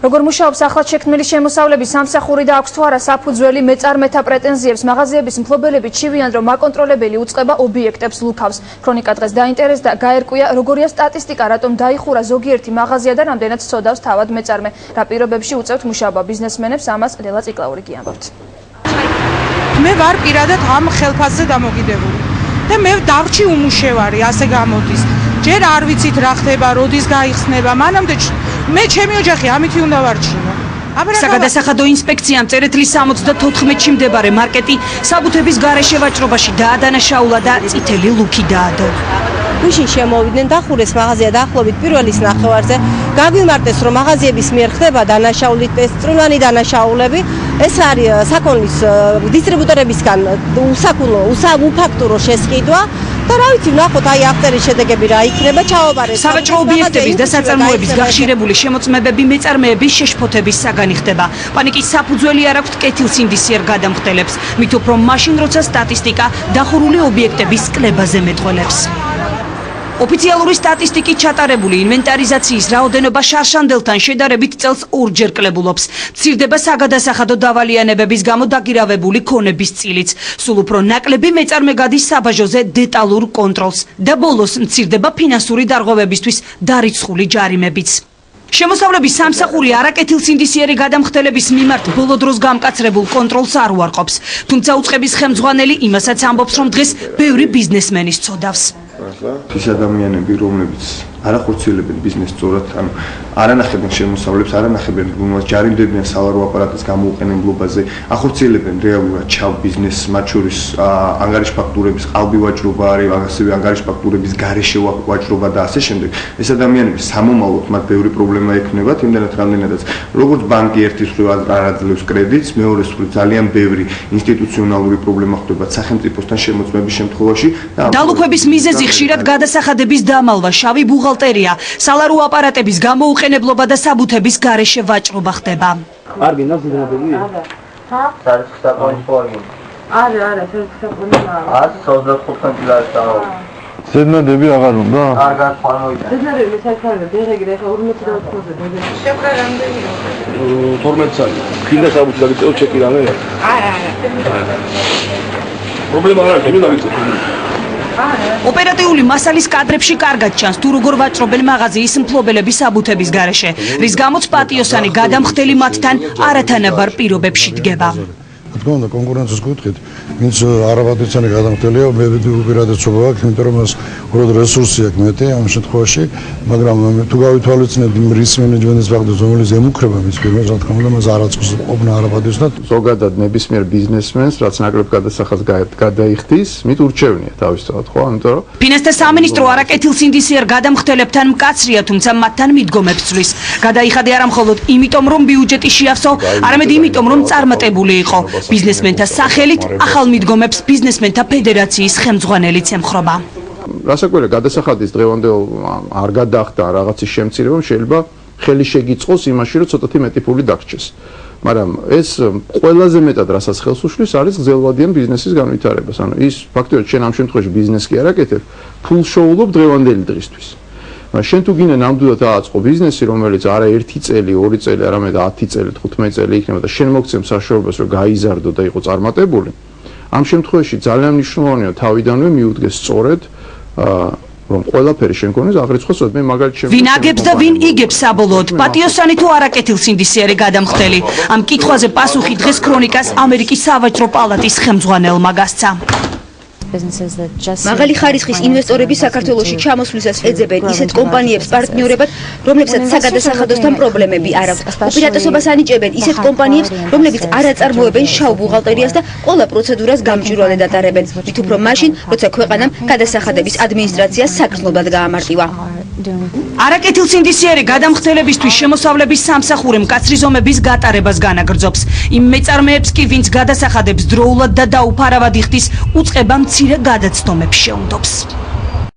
როგორ მუშაობს ახლად შექმნილი შემოსავლების სამსახური და აქვს თუ არა საფუძველი მეწარმეთა პრეტენზიებს მაღაზიების მფლობელები ჩივიან, რომ აკონტროლებელი უწყება ობიექტებს ლუქავს. ქრონიკა დღეს დაინტერესდა და გაერკვია, როგორია სტატისტიკა, რატომ დაიხურა ზოგიერთი მაღაზია და რამდენად ცოდავს თავად მეწარმე. რა პირობებში უწევთ მუშაობა ბიზნესმენებს, ამას ლელა ციკლაური გიამბობთ. მე ვარ პირადად ამ ხელფასზე დამოკიდებული და მე დარჩი უმუშევარი, ასე გამოდის. ჯერ არ ვიცით რა ხდება, როდის გაიხსნება, მანამდე მე ჩემი ოჯახი ამითი უნდა ვარჩინო. საგადასახადო ინსპექციამ წერეთლის 74-ში მდებარე მარკეტი საბუთების გარეშე ვაჭრობაში დაადანაშაულა და წითელი ლუქი დაადო. გუშინ შემოვიდნენ დახურეს მაღაზია დაახლოებით პირველის ნახევარზე. გაგვიმარტეს, რომ მაღაზიების მიერ ხდება დანაშაულით წრუნვანი დანაშაულები. ეს არის საქონლის დისტრიბუტორებისგან უფაქტურო შესყიდვა. და რა ვიცი, ვნახოთ აი აღწერის შედეგები რა იქნება, ჩაობარეს. სავაჭრო ობიექტების და საწარმოების გახშირებული შემოწმებები მეწარმეების შეშფოთების საგანი ხდება. პანიკის საფუძველი არ აქვს კეთილსინდისიერ გადამხდელებს. მით უფრო მაშინ, როცა სტატისტიკა დახურული ობიექტების კლებაზე მეტყველებს. ოფიციალური სტატისტიკით ჩატარებული ინვენტარიზაციის რაოდენობა შარშანდელთან შედარებით წელს ორჯერ კლებულობს. მცირდება საგადასახადო დავალიანებების გამო დაგირავებული ქონების წილიც. სულ უფრო ნაკლები მეწარმე გადის საბაჟოზე დეტალურ კონტროლს და ბოლოს მცირდება ფინანსური დარღვევებისთვის დარიცხული ჯარიმებიც. შემოსავლების სამსახური არაკეთილსინდისიერი გადამხდელების მიმართ ბოლო დროს გამკაცრებულ კონტროლს არ უარყოფს. თუმცა უწყების ხელმძღვანელი იმასაც ამბობს, რომ დღეს ბევრი ბიზნესმენი სწოდავს. ის ადამიანები, რომლებიც არ ახორციელებენ ბიზნესს სწორად, ანუ არ ანახებენ შემოსავლებს, არ ანახებენ ჯარიმდებიან სალარო აპარატის გამოუყენებლობაზე, ახორციელებენ რეალურად ჩავ ბიზნესს, მათ შორის ანგარიშ ფაქტურების ყალბი ვაჭრობა არის, ასევე ანგარიშ ფაქტურების გარეშე ვაჭრობა და ასე შემდეგ. ეს ადამიანები სამომავლოდ მათ ბევრი პრობლემა ექნებათ, იმდანაც რამდენადაც როგორც ბანკი ერთის მხრივ არ აძლევს კრედიტს, მეორეს მხრივ ძალიან ბევრი ინსტიტუციონალური პრობლემა ხდება სახელმწიფოსთან შემოწმების შემთხვევაში. დალუქების მიზეზი ხშირად გადასახადების დამალვა, შავი ბუღალტერია, სალარო აპარატების გამოუყენებლობა და საბუთების გარეშე ვაჭრობა ხდება. არ გინდა ზედმეტები? არა, საკონტროლი. არა, საკონტროლი. 125 ლარი დავა. ზედმეტები აღარ უნდა? არ გასწავლოდი. ზედმეტები საერთოდ დერეგრე ხა 48-ზე დაგე. შეკრა რამდენი? 12 წელი. გინდა საბუთი დაგიწევ ჩეკი რამე? არა. პრობლემა არ არის, მე დავიწევ. ოპერატიული მასალის კადრებში კარგად ჩანს, თუ როგორ ვაჭრობენ მაღაზიის მფლობელები საბუთების გარეშე, რის გამოც პატიოსანი გადამხდელი მათთან არათანაბარ პირობებში დგება. თქმა უნდა, კონკურენციის კუთხით, ვინც არაპატიოსანი გადამხდელია, მე უპირატესობა აქვს, იმიტომ რომ მას უბრალოდ რესურსი აქვს მეტი ამ შემთხვევაში, მაგრამ თუ გავითვალისწინებთ იმ რისკ მენეჯმენტის ფაქტორს, რომელიც ემუქრება მის ფირმას, რა თქმა უნდა, მას არ აწყობს ყოფნა არაპატიოსთან. ზოგადად ნებისმიერ ბიზნესმენს, რაც ნაკლებ გადასახადს გადაიხდის, მით ურჩევნია თავისთავად, ხო? ამიტომ რომ ფინანსთა სამინისტრო არაკეთილსინდისიერ გადამხდელებთან მკაცრია, თუმცა მათთან მიდგომებს ცვლის. გადაიხადა არა მხოლოდ იმიტომ, რომ ბიუჯეტი შეავსო, არამედ იმიტომ, რომ წარმატებული იყო. ბიზნესმენთა სახელით ახალ მიდგომებს ბიზნესმენთა ფედერაციის ხელმძღვანელიც ემხრობა. რასაკვირველია, გადასახადის დღევანდელ არ გადაახდა რაღაცის შემცირება, შეიძლება ხელი შეგიწყოს იმაში, რომ ცოტათი მეტი ფული დაგრჩეს. მაგრამ ეს ყველაზე მეტად რასაც ხელს უშლის არის გრძელვადიან ბიზნესის განვითარებას. ანუ ის ფაქტობრივად შენ ამ შემთხვევაში ბიზნესს კი არ აკეთებ, ფულს შოულობ დღევანდელი დღისთვის. შენ თუ გინდა ნამდვილად ააწყო ბიზნესი, რომელიც არა 1 წელი, 2 წელი, არამედ 10 წელი, 15 წელი იქნება და შენ მოგცემ საშუალებას, რომ გაიზარდო და იყო წარმატებული, ამ შემთხვევაში ძალიან მნიშვნელოვანია თავიდანვე მიუდგეს სწორედ, რომ ყველაფერი შენ გქონდეს აღრიცხვას, მე მაგალითად ვინ აგებს და ვინ იგებს საბოლოოდ, პატიოსანი თუ არაკეთილსინდისიერი გადამხდელი. ამ კითხვაზე პასუხი დღეს ქრონიკას ამერიკის სავაჭრო პალატის ხელმძღვანელმა გასცა. მაღალი ხარისხის ინვესტორები საქართველოში ჩამოსვლისას ეძებენ ისეთ კომპანიებს პარტნიორებად, რომლებსაც საგადასახადოსთან პრობლემები არ აქვს. უპირატესობას ანიჭებენ ისეთ კომპანიებს, რომლებიც არ აწარმოებენ შავ ბუღალტერიას და ყველა პროცედურას გამჭვირვალედ ატარებენ. მით უფრო მაშინ, როცა ქვეყანამ გადასახადების ადმინისტრაციას საგრძნობლად გაამარტივა. არაკეთილსინდისიერი გადამხდელებისთვის შემოსავლების სამსახური მკაცრი ზომების გატარებას განაგრძობს. იმ მეწარმეებს კი, ვინც გადასახადებს დროულად და დაუფარავად იხდის, უწყება მცირე გადაცდომებს შეუნდობს.